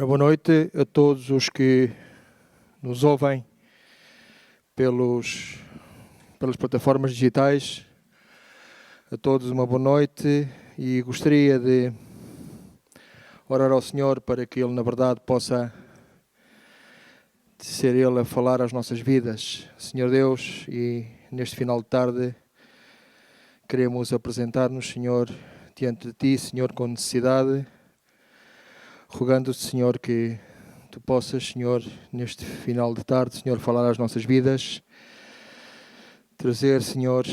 Boa noite a todos os que nos ouvem pelas plataformas digitais. A todos uma boa noite e gostaria de orar ao Senhor para que Ele, na verdade, possa ser Ele a falar às nossas vidas. Senhor Deus, e neste final de tarde queremos apresentar-nos, Senhor, diante de Ti, Senhor, com necessidade, rogando-te, Senhor, que Tu possas, Senhor, neste final de tarde, Senhor, falar às nossas vidas, trazer, Senhor,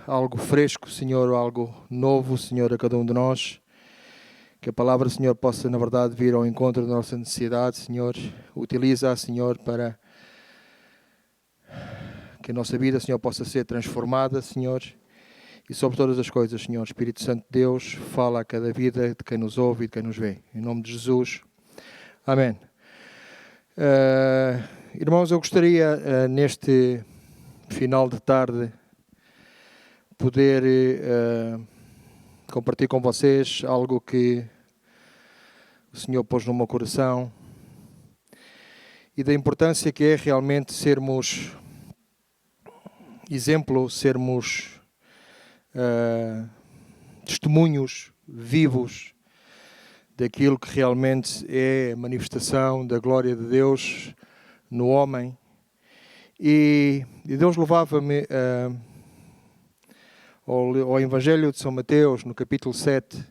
algo fresco, Senhor, algo novo, Senhor, a cada um de nós. Que a palavra, Senhor, possa, na verdade, vir ao encontro da nossa necessidade, Senhor. Utiliza-a, Senhor, para que a nossa vida, Senhor, possa ser transformada, Senhor. E sobre todas as coisas, Senhor, Espírito Santo de Deus, fala a cada vida de quem nos ouve e de quem nos vê. Em nome de Jesus. Amém. Irmãos, eu gostaria, neste final de tarde, poder compartilhar com vocês algo que o Senhor pôs no meu coração e da importância que é realmente sermos exemplo, sermos testemunhos vivos daquilo que realmente é a manifestação da glória de Deus no homem. E Deus levava-me ao Evangelho de São Mateus, no capítulo 7,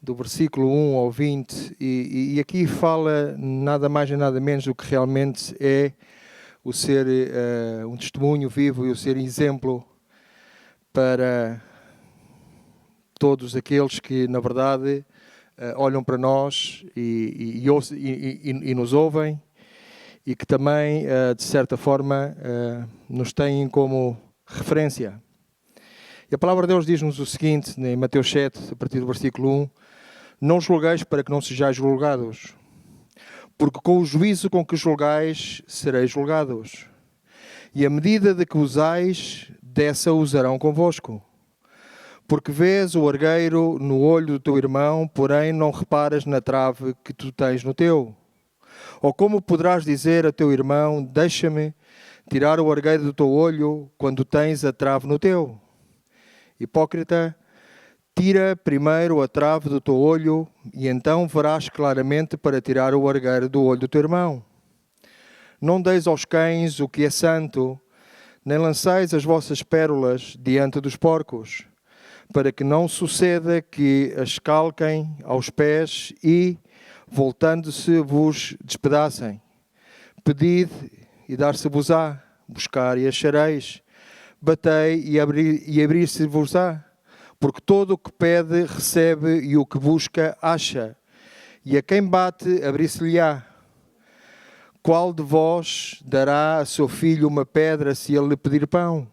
do versículo 1 ao 20, e aqui fala nada mais nem nada menos do que realmente é o ser um testemunho vivo e o ser exemplo para todos aqueles que, na verdade, olham para nós e nos ouvem e que também, de certa forma, nos têm como referência. E a palavra de Deus diz-nos o seguinte, em Mateus 7, a partir do versículo 1, não julgueis para que não sejais julgados, porque com o juízo com que julgais, sereis julgados. E a medida de que usais, dessa usarão convosco. Porque vês o argueiro no olho do teu irmão, porém não reparas na trave que tu tens no teu. Ou como poderás dizer a teu irmão, deixa-me tirar o argueiro do teu olho, quando tens a trave no teu? Hipócrita, tira primeiro a trave do teu olho, e então verás claramente para tirar o argueiro do olho do teu irmão. Não deis aos cães o que é santo, nem lançais as vossas pérolas diante dos porcos, para que não suceda que as calquem aos pés e, voltando-se, vos despedacem. Pedide e dar-se-vos-á, buscar e achareis, batei e abrir-se-vos-á, porque todo o que pede recebe e o que busca acha, e a quem bate abrir-se-lhe-á. Qual de vós dará a seu filho uma pedra se ele lhe pedir pão?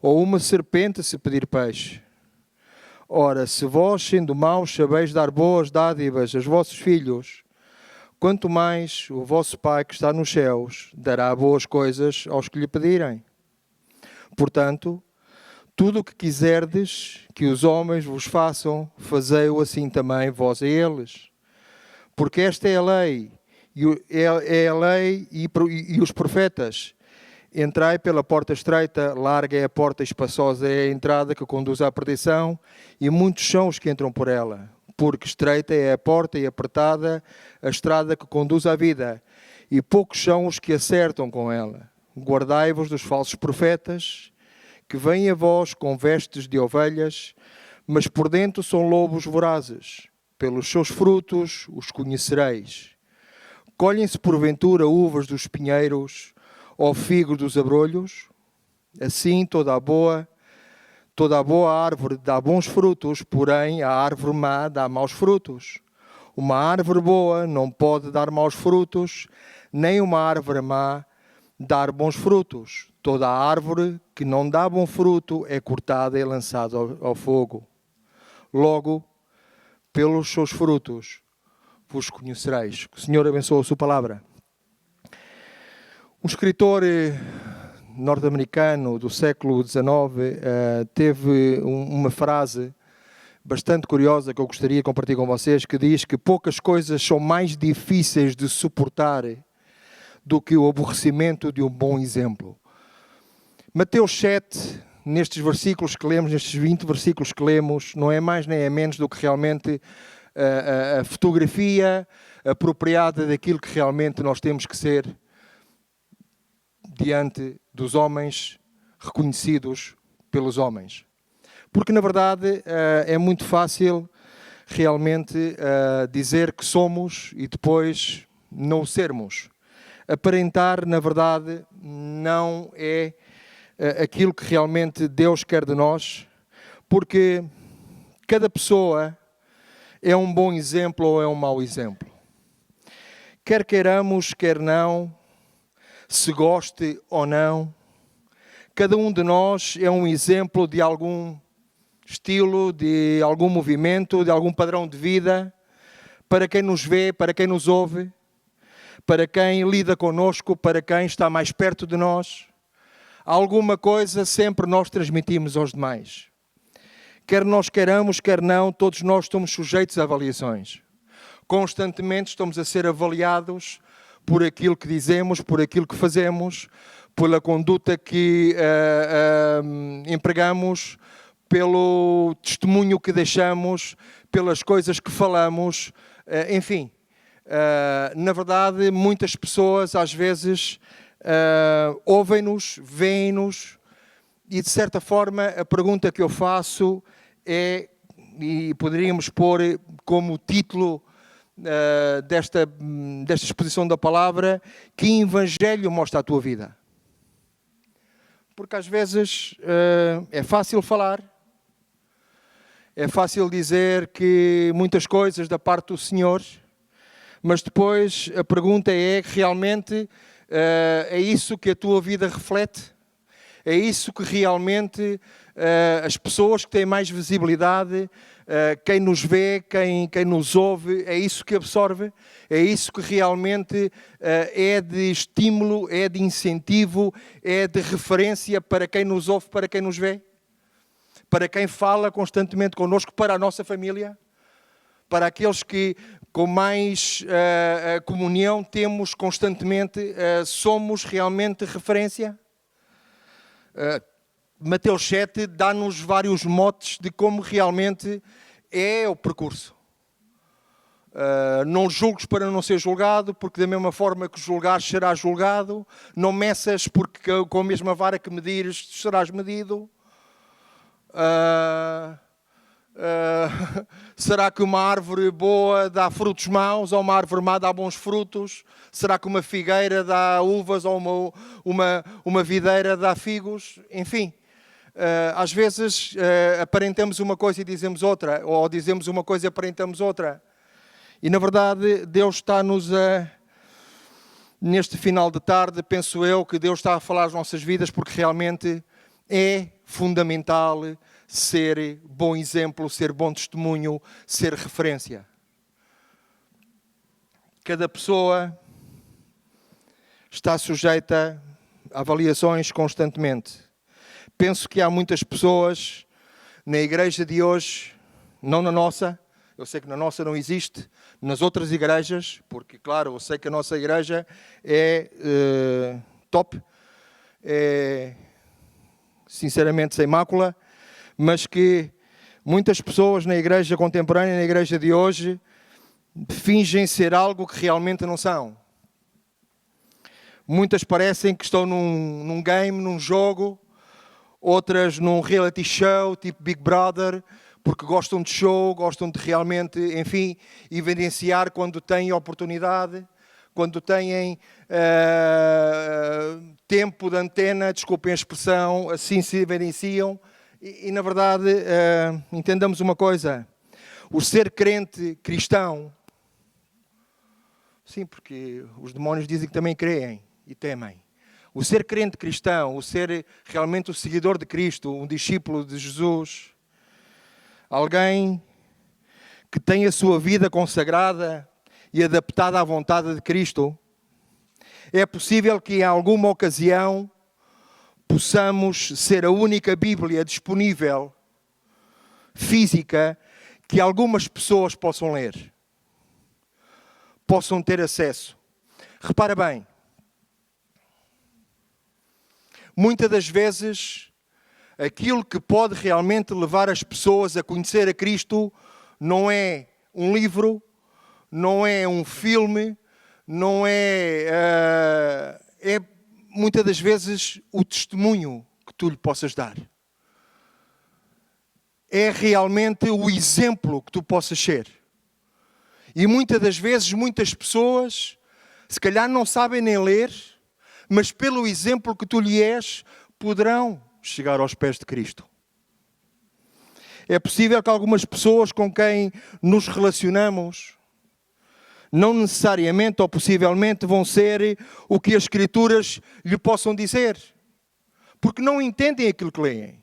Ou uma serpente se pedir peixe? Ora, se vós, sendo maus, sabeis dar boas dádivas aos vossos filhos, quanto mais o vosso Pai que está nos céus dará boas coisas aos que lhe pedirem. Portanto, tudo o que quiserdes que os homens vos façam, fazei-o assim também vós a eles. Porque esta é a lei, e os profetas. Entrai pela porta estreita, larga é a porta, espaçosa é a entrada que conduz à perdição, e muitos são os que entram por ela. Porque estreita é a porta e apertada a estrada que conduz à vida, e poucos são os que acertam com ela. Guardai-vos dos falsos profetas, que vêm a vós com vestes de ovelhas, mas por dentro são lobos vorazes. Pelos seus frutos os conhecereis. Colhem-se porventura uvas dos espinheiros, ou figos dos abrolhos? Assim toda a boa árvore dá bons frutos, porém a árvore má dá maus frutos. Uma árvore boa não pode dar maus frutos, nem uma árvore má dar bons frutos. Toda a árvore que não dá bom fruto é cortada e lançada ao fogo. Logo, pelos seus frutos vos conhecereis. Que o Senhor abençoe a sua palavra. Um escritor norte-americano do século XIX teve uma frase bastante curiosa que eu gostaria de compartilhar com vocês, que diz que poucas coisas são mais difíceis de suportar do que o aborrecimento de um bom exemplo. Mateus 7, nestes versículos que lemos, nestes 20 versículos que lemos, não é mais nem é menos do que realmente a fotografia apropriada daquilo que realmente nós temos que ser diante dos homens, reconhecidos pelos homens. Porque, na verdade, é muito fácil realmente dizer que somos e depois não o sermos. Aparentar, na verdade, não é aquilo que realmente Deus quer de nós, porque cada pessoa é um bom exemplo ou é um mau exemplo. Quer queiramos, quer não, se goste ou não, cada um de nós é um exemplo de algum estilo, de algum movimento, de algum padrão de vida, para quem nos vê, para quem nos ouve, para quem lida connosco, para quem está mais perto de nós. Alguma coisa sempre nós transmitimos aos demais. Quer nós queiramos, quer não, todos nós estamos sujeitos a avaliações. Constantemente estamos a ser avaliados por aquilo que dizemos, por aquilo que fazemos, pela conduta que empregamos, pelo testemunho que deixamos, pelas coisas que falamos, enfim. Na verdade, muitas pessoas às vezes ouvem-nos, veem-nos e, de certa forma, a pergunta que eu faço é, e poderíamos pôr como título desta exposição da palavra, que evangelho mostra a tua vida? Porque às vezes é fácil falar, é fácil dizer que muitas coisas da parte do Senhor, mas depois a pergunta é, realmente é isso que a tua vida reflete? É isso que realmente as pessoas que têm mais visibilidade, quem nos vê, quem nos ouve, é isso que absorve? É isso que realmente é de estímulo, é de incentivo, é de referência para quem nos ouve, para quem nos vê? Para quem fala constantemente connosco, para a nossa família? Para aqueles que com mais comunhão temos constantemente, somos realmente referência? Mateus 7 dá-nos vários motes de como realmente é o percurso. Não julgues para não ser julgado, porque da mesma forma que julgares serás julgado. Não meças, porque com a mesma vara que medires serás medido. Será que uma árvore boa dá frutos maus ou uma árvore má dá bons frutos? Será que uma figueira dá uvas ou uma videira dá figos? Enfim, às vezes aparentamos uma coisa e dizemos outra, ou dizemos uma coisa e aparentamos outra. E na verdade Deus está-nos neste final de tarde, penso eu, que Deus está a falar as nossas vidas, porque realmente é fundamental ser bom exemplo, ser bom testemunho, ser referência. Cada pessoa está sujeita a avaliações constantemente. Penso que há muitas pessoas na igreja de hoje, não na nossa, eu sei que na nossa não existe, nas outras igrejas, porque, claro, eu sei que a nossa igreja é top, é sinceramente sem mácula, mas que muitas pessoas na igreja contemporânea, na igreja de hoje, fingem ser algo que realmente não são. Muitas parecem que estão num game, num jogo, outras num reality show, tipo Big Brother, porque gostam de show, gostam de realmente, enfim, evidenciar quando têm oportunidade, quando têm tempo de antena, desculpem a expressão, assim se evidenciam. E na verdade, entendamos uma coisa, o ser crente cristão, sim, porque os demónios dizem que também creem e temem. O ser crente cristão, o ser realmente o seguidor de Cristo, um discípulo de Jesus, alguém que tem a sua vida consagrada e adaptada à vontade de Cristo, é possível que em alguma ocasião possamos ser a única Bíblia disponível, física, que algumas pessoas possam ler, possam ter acesso. Repara bem, muitas das vezes, aquilo que pode realmente levar as pessoas a conhecer a Cristo não é um livro, não é um filme, não é muitas das vezes o testemunho que tu lhe possas dar. É realmente o exemplo que tu possas ser. E muitas das vezes, muitas pessoas, se calhar não sabem nem ler, mas pelo exemplo que tu lhe és, poderão chegar aos pés de Cristo. É possível que algumas pessoas com quem nos relacionamos não necessariamente ou possivelmente vão ser o que as Escrituras lhe possam dizer. Porque não entendem aquilo que leem.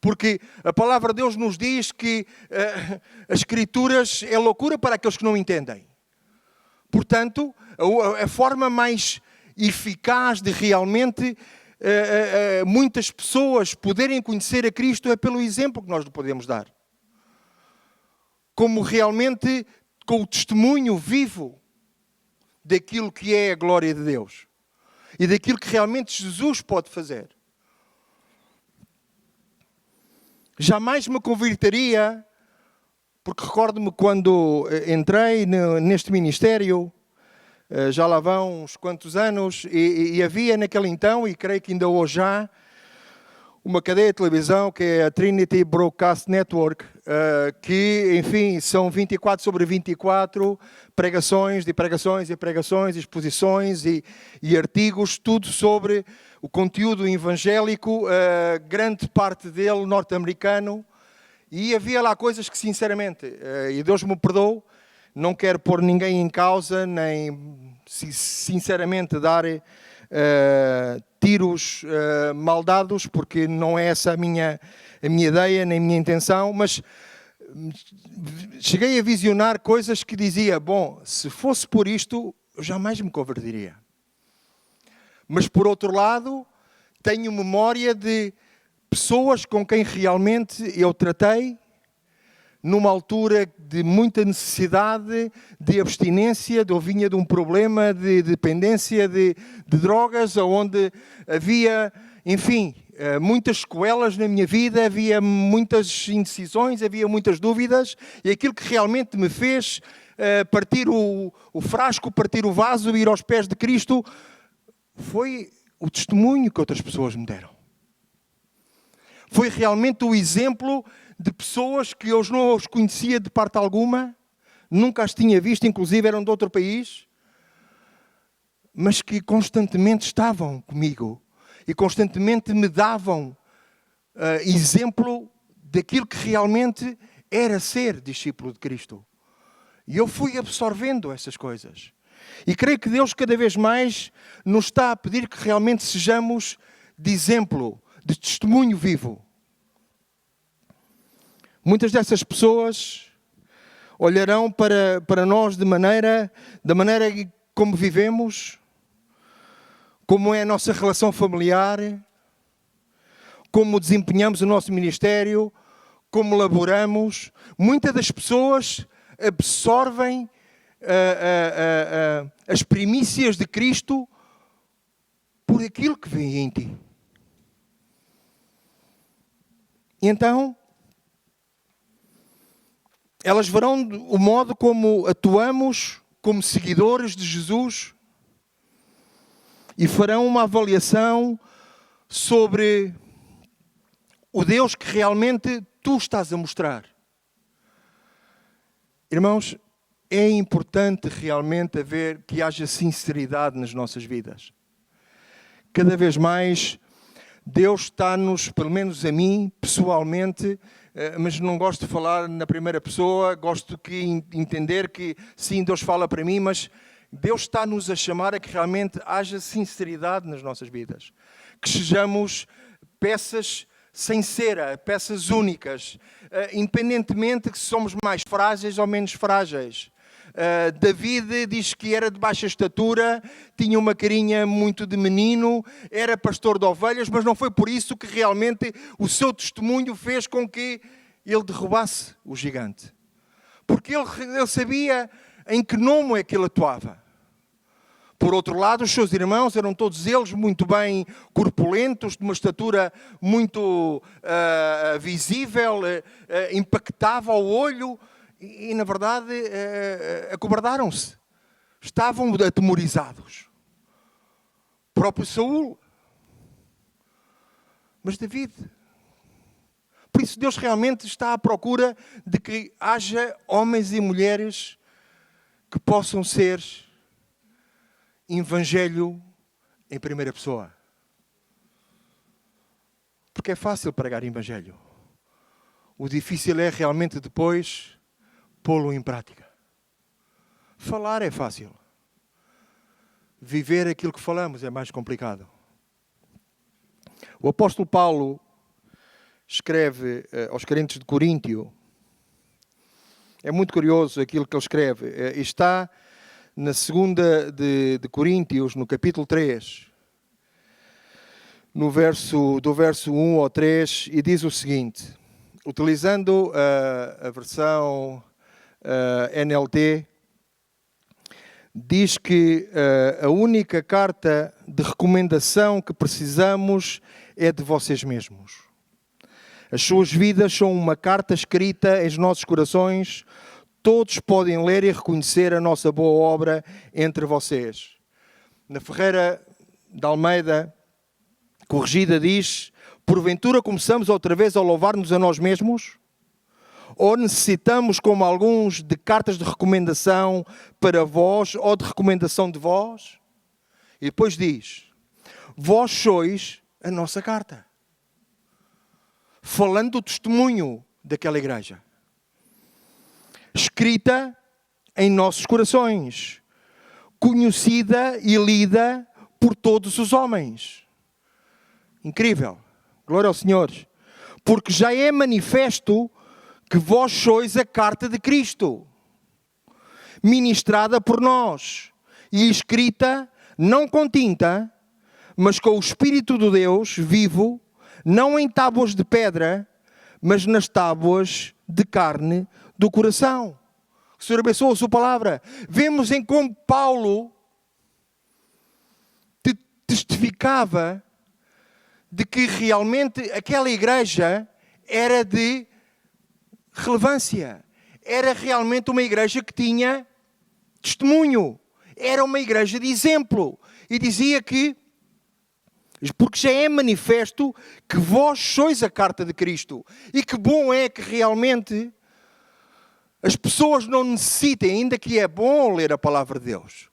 Porque a palavra de Deus nos diz que as Escrituras é loucura para aqueles que não entendem. Portanto, a forma mais eficaz de realmente muitas pessoas poderem conhecer a Cristo é pelo exemplo que nós lhe podemos dar. Como realmente com o testemunho vivo daquilo que é a glória de Deus e daquilo que realmente Jesus pode fazer. Jamais me converteria, porque recordo-me quando entrei neste ministério, já lá vão uns quantos anos, e havia naquele então, e creio que ainda hoje há, uma cadeia de televisão que é a Trinity Broadcast Network, que, enfim, são 24/24 pregações, exposições e artigos, tudo sobre o conteúdo evangélico, grande parte dele norte-americano, e havia lá coisas que, sinceramente, e Deus me perdoe, não quero pôr ninguém em causa, nem, sinceramente, dar tiros mal dados, porque não é essa a minha ideia, nem a minha intenção, mas cheguei a visionar coisas que dizia, bom, se fosse por isto, eu jamais me converteria. Mas, por outro lado, tenho memória de pessoas com quem realmente eu tratei, numa altura de muita necessidade, de abstinência, eu vinha de um problema de dependência de drogas, onde havia, enfim, muitas sequelas na minha vida, havia muitas indecisões, havia muitas dúvidas, e aquilo que realmente me fez partir o frasco, partir o vaso e ir aos pés de Cristo, foi o testemunho que outras pessoas me deram. Foi realmente o exemplo de pessoas que eu não os conhecia de parte alguma, nunca as tinha visto, inclusive eram de outro país, mas que constantemente estavam comigo e constantemente me davam exemplo daquilo que realmente era ser discípulo de Cristo. E eu fui absorvendo essas coisas. E creio que Deus cada vez mais nos está a pedir que realmente sejamos de exemplo, de testemunho vivo. Muitas dessas pessoas olharão para nós da maneira como vivemos, como é a nossa relação familiar, como desempenhamos o nosso ministério, como laboramos. Muitas das pessoas absorvem as primícias de Cristo por aquilo que vem em ti. E então, elas verão o modo como atuamos como seguidores de Jesus e farão uma avaliação sobre o Deus que realmente tu estás a mostrar. Irmãos, é importante realmente que haja sinceridade nas nossas vidas. Cada vez mais, Deus está-nos, pelo menos a mim, pessoalmente, mas não gosto de falar na primeira pessoa, gosto de entender que sim, Deus fala para mim, mas Deus está-nos a chamar a que realmente haja sinceridade nas nossas vidas. Que sejamos peças sem cera, peças únicas, independentemente de se somos mais frágeis ou menos frágeis. David diz que era de baixa estatura, tinha uma carinha muito de menino, era pastor de ovelhas, mas não foi por isso que realmente o seu testemunho fez com que ele derrubasse o gigante. porque ele sabia em que nome é que ele atuava. Por outro lado, os seus irmãos eram todos eles muito bem corpulentos, de uma estatura muito visível, impactava ao olho e na verdade, acobardaram-se. Estavam atemorizados. O próprio Saul. Mas David. Por isso Deus realmente está à procura de que haja homens e mulheres que possam ser evangelho em primeira pessoa. Porque é fácil pregar evangelho. O difícil é realmente depois pô-lo em prática. Falar é fácil. Viver aquilo que falamos é mais complicado. O apóstolo Paulo escreve aos crentes de Coríntio. É muito curioso aquilo que ele escreve. Está na segunda de Coríntios, no capítulo 3, do verso 1 ao 3, e diz o seguinte, utilizando a versão NLT, diz que a única carta de recomendação que precisamos é de vocês mesmos. As suas vidas são uma carta escrita em nossos corações. Todos podem ler e reconhecer a nossa boa obra entre vocês. Na Ferreira de Almeida, corrigida, diz: porventura começamos outra vez a louvar-nos a nós mesmos? Ou necessitamos, como alguns, de cartas de recomendação para vós ou de recomendação de vós? E depois diz: vós sois a nossa carta. Falando do testemunho daquela igreja. Escrita em nossos corações. Conhecida e lida por todos os homens. Incrível. Glória ao Senhor. Porque já é manifesto que vós sois a carta de Cristo, ministrada por nós e escrita não com tinta, mas com o Espírito de Deus vivo, não em tábuas de pedra, mas nas tábuas de carne do coração. O Senhor abençoe a sua palavra. Vemos em como Paulo testificava de que realmente aquela igreja era de relevância. Era realmente uma igreja que tinha testemunho. Era uma igreja de exemplo. E dizia que, porque já é manifesto que vós sois a carta de Cristo. E que bom é que realmente as pessoas não necessitem, ainda que é bom ler a palavra de Deus.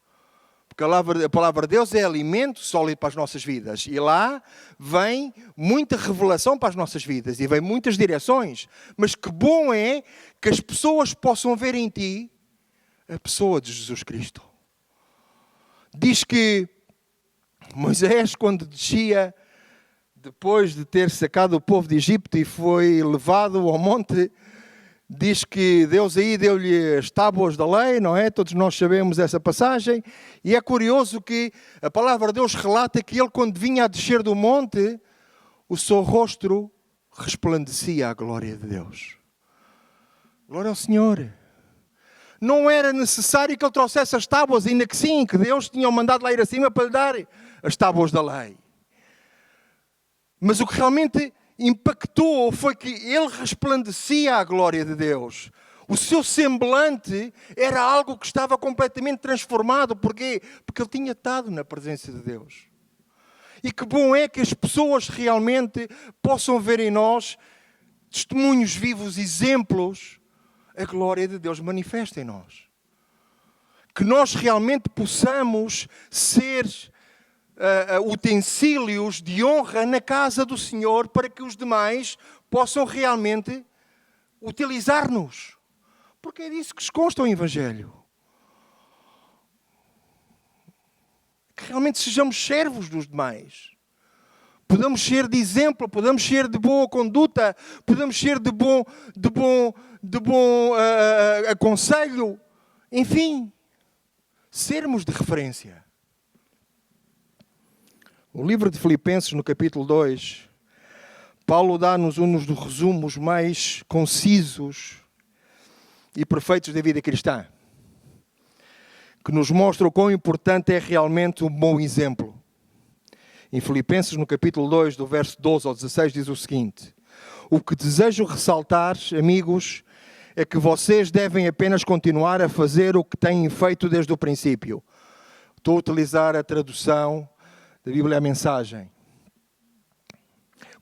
Porque a palavra de Deus é alimento sólido para as nossas vidas. E lá vem muita revelação para as nossas vidas. E vem muitas direções. Mas que bom é que as pessoas possam ver em ti a pessoa de Jesus Cristo. Diz que Moisés, quando descia, depois de ter sacado o povo de Egito e foi levado ao monte, diz que Deus aí deu-lhe as tábuas da lei, não é? Todos nós sabemos essa passagem. E é curioso que a palavra de Deus relata que ele, quando vinha a descer do monte, o seu rosto resplandecia a glória de Deus. Glória ao Senhor. Não era necessário que ele trouxesse as tábuas, ainda que sim, que Deus tinha mandado lá ir acima para lhe dar as tábuas da lei. Mas o que realmente impactou foi que ele resplandecia a glória de Deus. O seu semblante era algo que estava completamente transformado. Porquê? Porque ele tinha estado na presença de Deus. E que bom é que as pessoas realmente possam ver em nós testemunhos vivos, exemplos, a glória de Deus manifesta em nós. Que nós realmente possamos ser utensílios de honra na casa do Senhor para que os demais possam realmente utilizar-nos. Porque é disso que consta o Evangelho. Que realmente sejamos servos dos demais. Podemos ser de exemplo, podemos ser de boa conduta, podemos ser de bom aconselho. Enfim, sermos de referência. O livro de Filipenses, no capítulo 2, Paulo dá-nos um dos resumos mais concisos e perfeitos da vida cristã, que nos mostra o quão importante é realmente um bom exemplo. Em Filipenses, no capítulo 2, do verso 12 ao 16, diz o seguinte: o que desejo ressaltar, amigos, é que vocês devem apenas continuar a fazer o que têm feito desde o princípio. Estou a utilizar a tradução da Bíblia à Mensagem.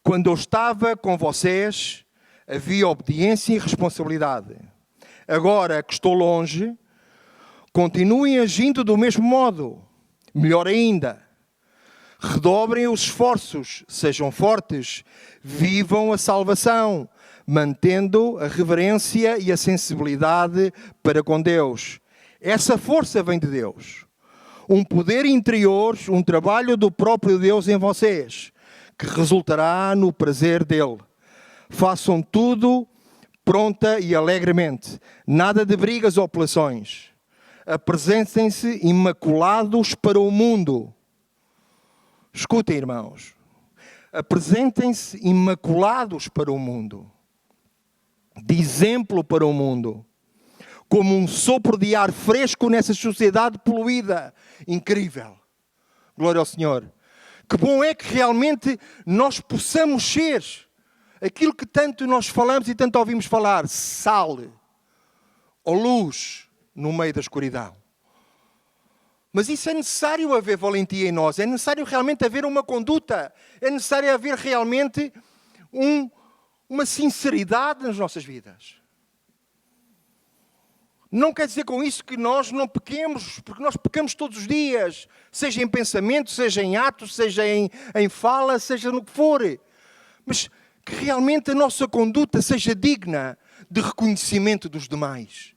Quando eu estava com vocês, havia obediência e responsabilidade. Agora que estou longe, continuem agindo do mesmo modo. Melhor ainda, redobrem os esforços, sejam fortes, vivam a salvação, mantendo a reverência e a sensibilidade para com Deus. Essa força vem de Deus. Um poder interior, um trabalho do próprio Deus em vocês, que resultará no prazer dele. Façam tudo pronta e alegremente. Nada de brigas ou apelações. Apresentem-se imaculados para o mundo. Escutem, irmãos. Apresentem-se imaculados para o mundo. De exemplo para o mundo. Como um sopro de ar fresco nessa sociedade poluída. Incrível. Glória ao Senhor. Que bom é que realmente nós possamos ser aquilo que tanto nós falamos e tanto ouvimos falar. Sal ou luz no meio da escuridão. Mas isso é necessário haver valentia em nós. É necessário realmente haver uma conduta. É necessário haver realmente uma sinceridade nas nossas vidas. Não quer dizer com isso que nós não pequemos, porque nós pecamos todos os dias, seja em pensamento, seja em atos, seja em fala, seja no que for. Mas que realmente a nossa conduta seja digna de reconhecimento dos demais.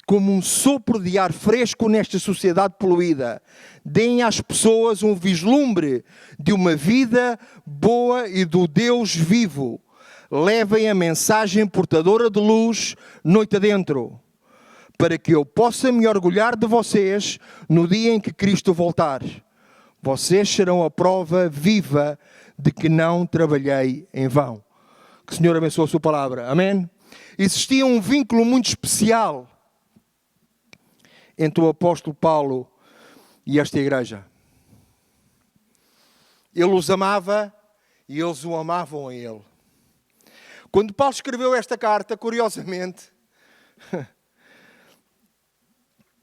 Como um sopro de ar fresco nesta sociedade poluída. Deem às pessoas um vislumbre de uma vida boa e do Deus vivo. Levem a mensagem portadora de luz noite adentro, para que eu possa me orgulhar de vocês no dia em que Cristo voltar. Vocês serão a prova viva de que não trabalhei em vão. Que o Senhor abençoe a sua palavra. Amém? Existia um vínculo muito especial entre o apóstolo Paulo e esta igreja. Ele os amava e eles o amavam a ele. Quando Paulo escreveu esta carta, curiosamente,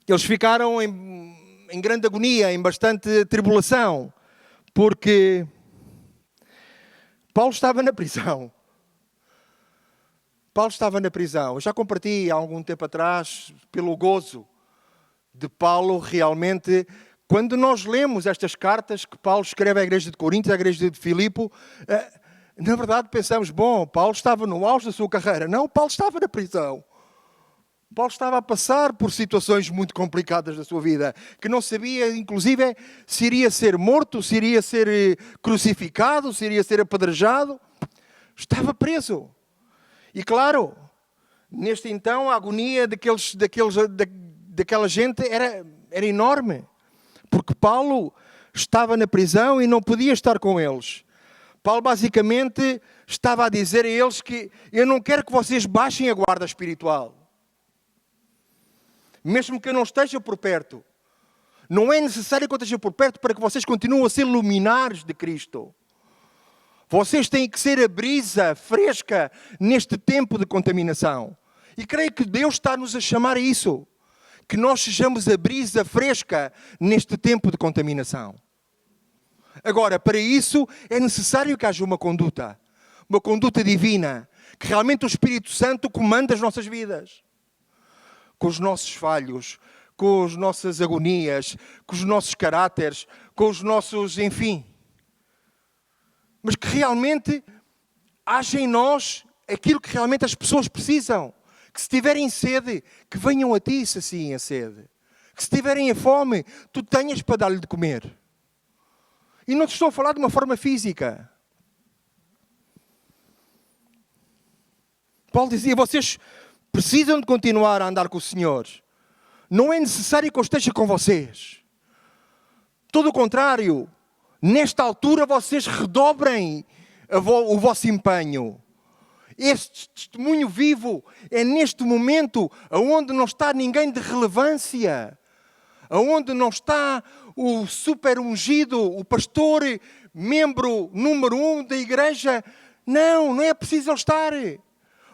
eles ficaram em grande agonia, em bastante tribulação, porque Paulo estava na prisão. Paulo estava na prisão. Eu já compartilhei há algum tempo atrás, pelo gozo de Paulo, realmente, quando nós lemos estas cartas que Paulo escreve à igreja de Corinto, à igreja de Filipe, na verdade pensamos, bom, Paulo estava no auge da sua carreira. Não, Paulo estava na prisão. Paulo estava a passar por situações muito complicadas da sua vida, que não sabia, inclusive, se iria ser morto, se iria ser crucificado, se iria ser apedrejado. Estava preso. E claro, neste então, a agonia daquela gente era enorme. Porque Paulo estava na prisão e não podia estar com eles. Paulo basicamente estava a dizer a eles que eu não quero que vocês baixem a guarda espiritual. Mesmo que eu não esteja por perto. Não é necessário que eu esteja por perto para que vocês continuem a ser luminares de Cristo. Vocês têm que ser a brisa fresca neste tempo de contaminação. E creio que Deus está-nos a chamar a isso. Que nós sejamos a brisa fresca neste tempo de contaminação. Agora, para isso é necessário que haja uma conduta divina, que realmente o Espírito Santo comanda as nossas vidas. Com os nossos falhos, com as nossas agonias, com os nossos caráteres, com os nossos, enfim. Mas que realmente haja em nós aquilo que realmente as pessoas precisam. Que se tiverem sede, que venham a ti se assim a sede. Que se tiverem a fome, tu tenhas para dar-lhe de comer. E não te estou a falar de uma forma física. Paulo dizia, vocês precisam de continuar a andar com o Senhor. Não é necessário que eu esteja com vocês. Todo o contrário, nesta altura vocês redobrem o vosso empenho. Este testemunho vivo é neste momento onde não está ninguém de relevância, onde não está o super ungido, o pastor, membro número 1 da igreja. Não é preciso ele estar.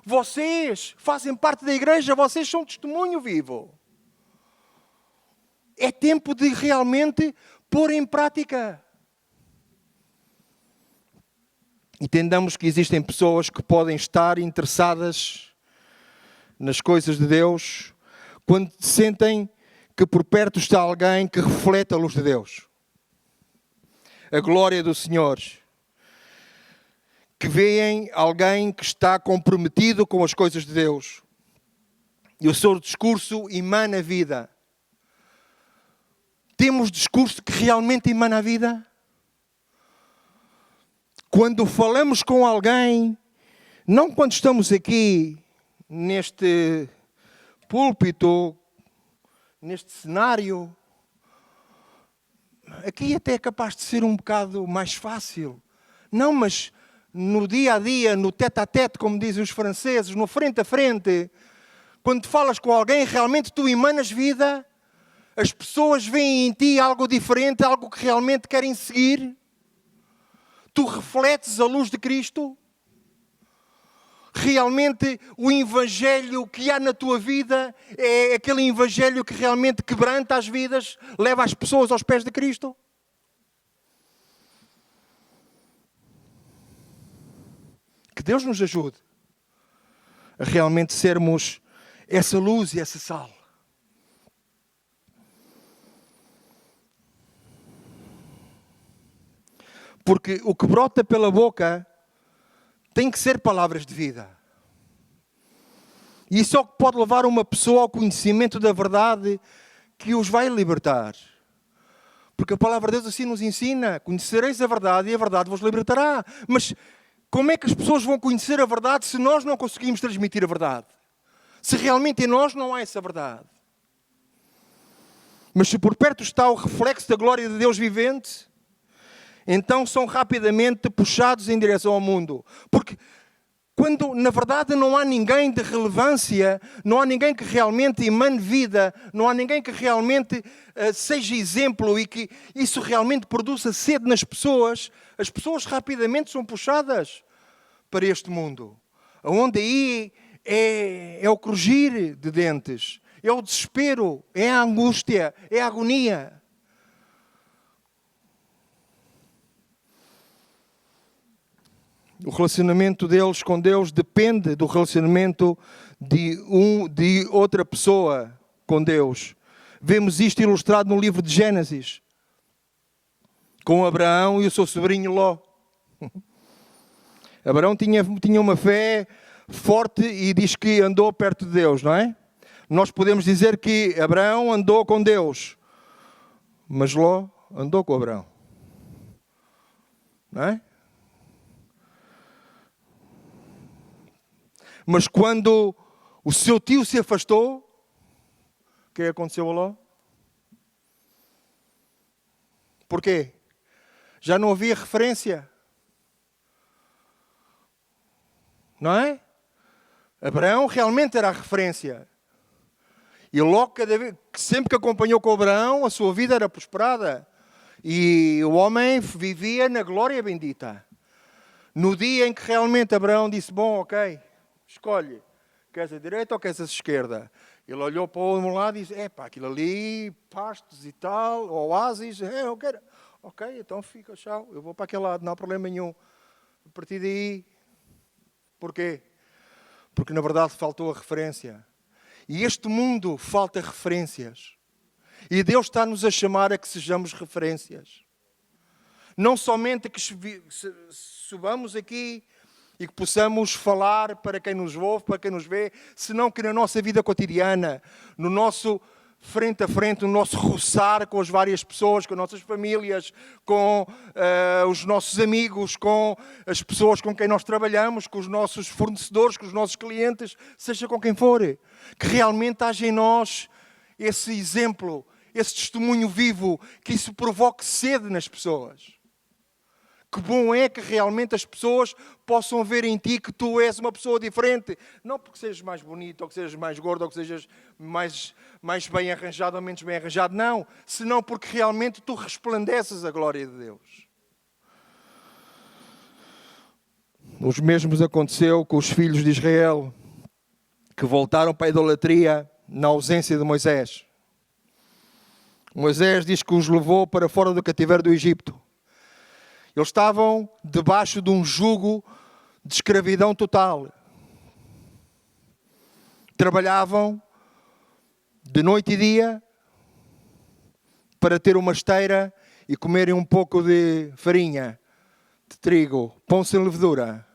Vocês fazem parte da igreja, vocês são testemunho vivo. É tempo de realmente pôr em prática. Entendamos que existem pessoas que podem estar interessadas nas coisas de Deus quando sentem que por perto está alguém que reflete a luz de Deus, a glória do Senhor, que veem alguém que está comprometido com as coisas de Deus e o seu discurso emana vida. Temos discurso que realmente emana a vida? Quando falamos com alguém, não quando estamos aqui neste púlpito, neste cenário, aqui até é capaz de ser um bocado mais fácil. Não, mas no dia a dia, no tete-a-tete, como dizem os franceses, no frente a frente, quando falas com alguém, realmente tu emanas vida, as pessoas veem em ti algo diferente, algo que realmente querem seguir. Tu refletes a luz de Cristo? Realmente o evangelho que há na tua vida é aquele evangelho que realmente quebranta as vidas, leva as pessoas aos pés de Cristo? Que Deus nos ajude a realmente sermos essa luz e essa sal. Porque o que brota pela boca tem que ser palavras de vida. E isso é o que pode levar uma pessoa ao conhecimento da verdade que os vai libertar. Porque a palavra de Deus assim nos ensina: conhecereis a verdade e a verdade vos libertará. Mas como é que as pessoas vão conhecer a verdade se nós não conseguimos transmitir a verdade? Se realmente em nós não há essa verdade. Mas se por perto está o reflexo da glória de Deus vivente, então são rapidamente puxados em direção ao mundo. Porque quando na verdade não há ninguém de relevância, não há ninguém que realmente emane vida, não há ninguém que realmente seja exemplo e que isso realmente produza sede nas pessoas, as pessoas rapidamente são puxadas para este mundo. Onde aí é o crujir de dentes, é o desespero, é a angústia, é a agonia. O relacionamento deles com Deus depende do relacionamento de outra pessoa com Deus. Vemos isto ilustrado no livro de Gênesis, com Abraão e o seu sobrinho Ló. Abraão tinha uma fé forte e diz que andou perto de Deus, não é? Nós podemos dizer que Abraão andou com Deus, mas Ló andou com Abraão, não é? Mas quando o seu tio se afastou, o que aconteceu a Ló? Porquê? Já não havia referência. Não é? Abraão realmente era a referência. E Ló, sempre que acompanhou com Abraão, a sua vida era prosperada. E o homem vivia na glória bendita. No dia em que realmente Abraão disse: bom, ok, escolhe, queres a direita ou queres a esquerda? Ele olhou para um lado e disse: aquilo ali, pastos e tal, oásis, eu quero. Ok, então fica, tchau, eu vou para aquele lado, não há problema nenhum. A partir daí, porquê? Porque na verdade faltou a referência. E este mundo falta referências. E Deus está-nos a chamar a que sejamos referências. Não somente que subamos aqui e que possamos falar para quem nos ouve, para quem nos vê, senão que na nossa vida cotidiana, no nosso frente a frente, no nosso roçar com as várias pessoas, com as nossas famílias, com os nossos amigos, com as pessoas com quem nós trabalhamos, com os nossos fornecedores, com os nossos clientes, seja com quem for, que realmente haja em nós esse exemplo, esse testemunho vivo, que isso provoque sede nas pessoas. Que bom é que realmente as pessoas possam ver em ti que tu és uma pessoa diferente. Não porque sejas mais bonito, ou que sejas mais gordo, ou que sejas mais bem arranjado ou menos bem arranjado. Não, senão porque realmente tu resplandeces a glória de Deus. Os mesmos aconteceu com os filhos de Israel, que voltaram para a idolatria na ausência de Moisés. Moisés diz que os levou para fora do cativeiro do Egito. Eles estavam debaixo de um jugo de escravidão total. Trabalhavam de noite e dia para ter uma esteira e comerem um pouco de farinha, de trigo, pão sem levedura.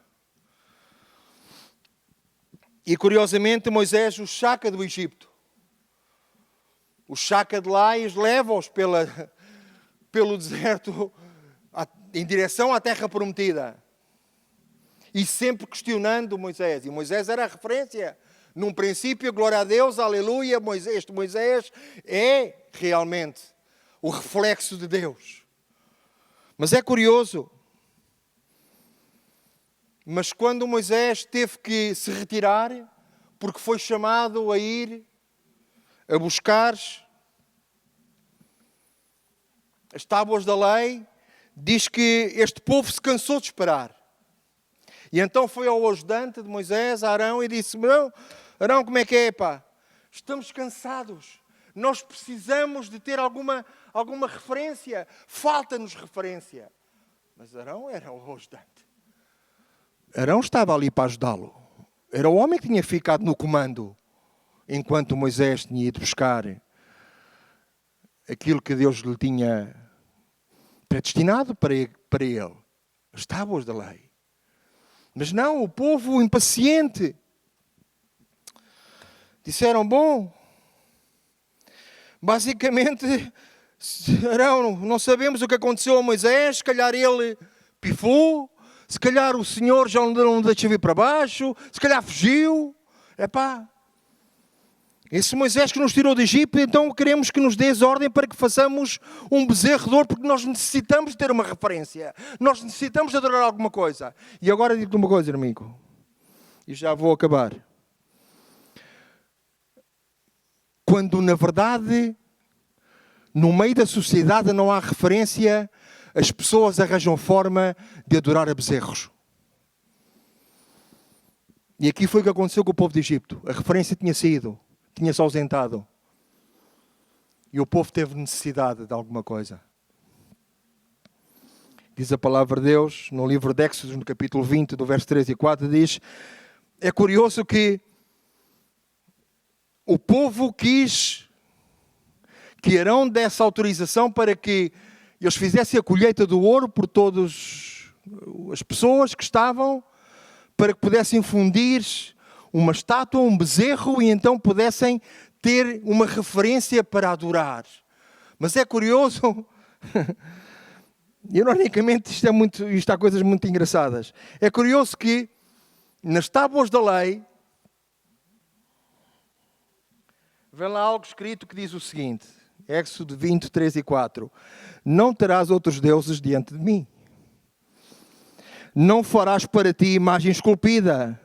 E curiosamente Moisés os saca do Egito. Os saca de lá e os leva-os pelo deserto em direção à terra prometida. E sempre questionando Moisés. E Moisés era a referência. Num princípio, glória a Deus, aleluia, Moisés é realmente o reflexo de Deus. Mas é curioso. Mas quando Moisés teve que se retirar, porque foi chamado a ir a buscar as tábuas da lei, diz que este povo se cansou de esperar. E então foi ao ajudante de Moisés, Arão, e disse: Arão, como é que é, pá? Estamos cansados. Nós precisamos de ter alguma referência. Falta-nos referência. Mas Arão era o ajudante. Arão estava ali para ajudá-lo. Era o homem que tinha ficado no comando, enquanto Moisés tinha ido buscar aquilo que Deus lhe tinha predestinado para ele. As tábuas da lei. Mas não, o povo impaciente. Disseram, bom, basicamente, não sabemos o que aconteceu a Moisés, se calhar ele pifou, se calhar o Senhor já não deixa vir para baixo, se calhar fugiu. Esse Moisés que nos tirou do Egito, então queremos que nos dês ordem para que façamos um bezerro de ouro, porque nós necessitamos ter uma referência. Nós necessitamos adorar alguma coisa. E agora digo-te uma coisa, amigo. E já vou acabar. Quando, na verdade, no meio da sociedade não há referência, as pessoas arranjam forma de adorar a bezerros. E aqui foi o que aconteceu com o povo de Egito. A referência tinha saído. Tinha-se ausentado. E o povo teve necessidade de alguma coisa. Diz a palavra de Deus, no livro de Éxodo, no capítulo 20, do verso 3 e 4, diz: é curioso que o povo quis que Arão desse autorização para que eles fizessem a colheita do ouro por todas as pessoas que estavam, para que pudessem fundir uma estátua, um bezerro, e então pudessem ter uma referência para adorar. Mas é curioso, ironicamente isto há coisas muito engraçadas. É curioso que nas tábuas da lei, vem lá algo escrito que diz o seguinte, Éxodo 20, 3 e 4. Não terás outros deuses diante de mim. Não farás para ti imagem esculpida,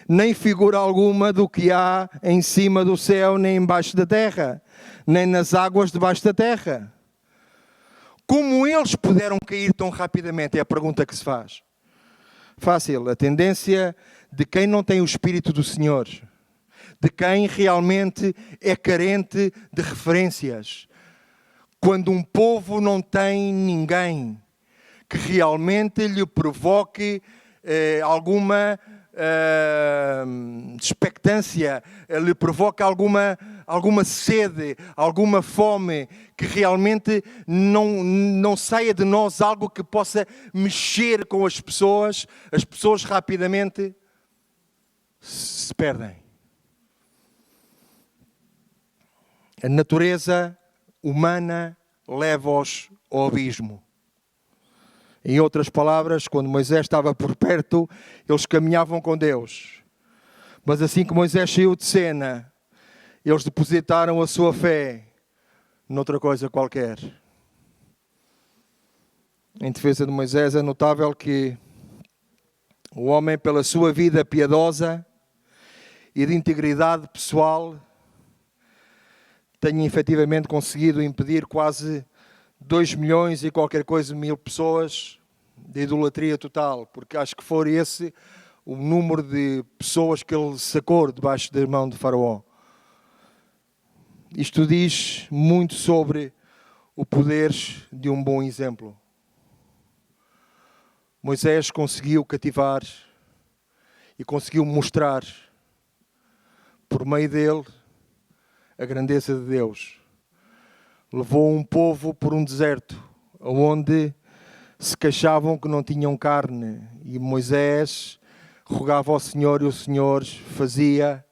nem figura alguma do que há em cima do céu, nem embaixo da terra, nem nas águas debaixo da terra. Como eles puderam cair tão rapidamente? É a pergunta que se faz. Fácil. A tendência de quem não tem o Espírito do Senhor, de quem realmente é carente de referências. Quando um povo não tem ninguém que realmente lhe provoque alguma expectância, lhe provoca alguma sede, alguma fome, que realmente não saia de nós algo que possa mexer com as pessoas rapidamente se perdem. A natureza humana leva-os ao abismo. Em outras palavras, quando Moisés estava por perto, eles caminhavam com Deus. Mas assim que Moisés saiu de cena, eles depositaram a sua fé noutra coisa qualquer. em defesa de Moisés, é notável que o homem, pela sua vida piedosa e de integridade pessoal, tenha efetivamente conseguido impedir quase 2 milhões e qualquer coisa, 1000 pessoas de idolatria total, porque acho que foi esse o número de pessoas que ele sacou debaixo da mão de Faraó. Isto diz muito sobre o poder de um bom exemplo. Moisés conseguiu cativar e conseguiu mostrar, por meio dele, a grandeza de Deus. Levou um povo por um deserto, onde se queixavam que não tinham carne. E Moisés rogava ao Senhor e o Senhor fazia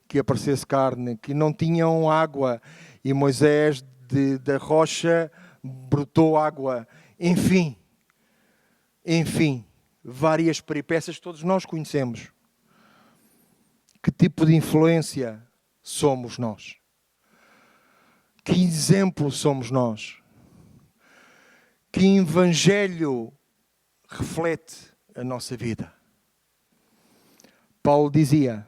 que aparecesse carne. Que não tinham água e Moisés da rocha brotou água. Enfim, várias peripécias que todos nós conhecemos. Que tipo de influência somos nós? Que exemplo somos nós? Que evangelho reflete a nossa vida? Paulo dizia,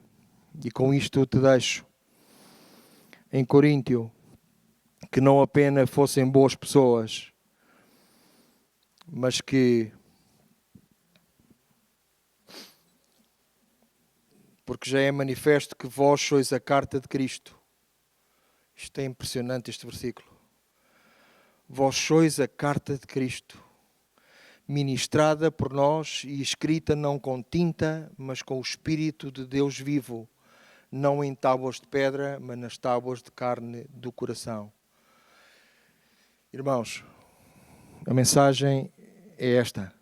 e com isto te deixo, em Coríntio, que não apenas fossem boas pessoas, mas que, porque já é manifesto que vós sois a carta de Cristo. Isto é impressionante, este versículo. Vós sois a carta de Cristo, ministrada por nós e escrita não com tinta, mas com o Espírito de Deus vivo, não em tábuas de pedra, mas nas tábuas de carne do coração. Irmãos, a mensagem é esta.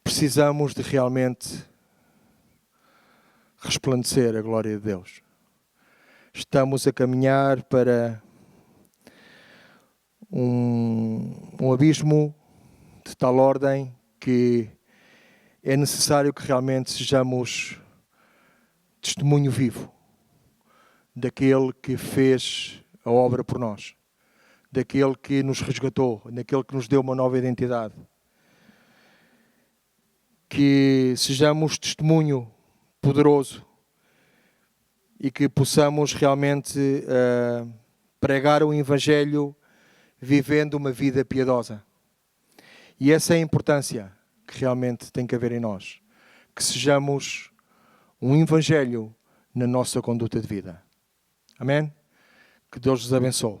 Precisamos de realmente resplandecer a glória de Deus. Estamos a caminhar para um abismo de tal ordem que é necessário que realmente sejamos testemunho vivo daquele que fez a obra por nós, daquele que nos resgatou, daquele que nos deu uma nova identidade. Que sejamos testemunho poderoso e que possamos realmente pregar o Evangelho vivendo uma vida piedosa. E essa é a importância que realmente tem que haver em nós. Que sejamos um Evangelho na nossa conduta de vida. Amém? Que Deus vos abençoe.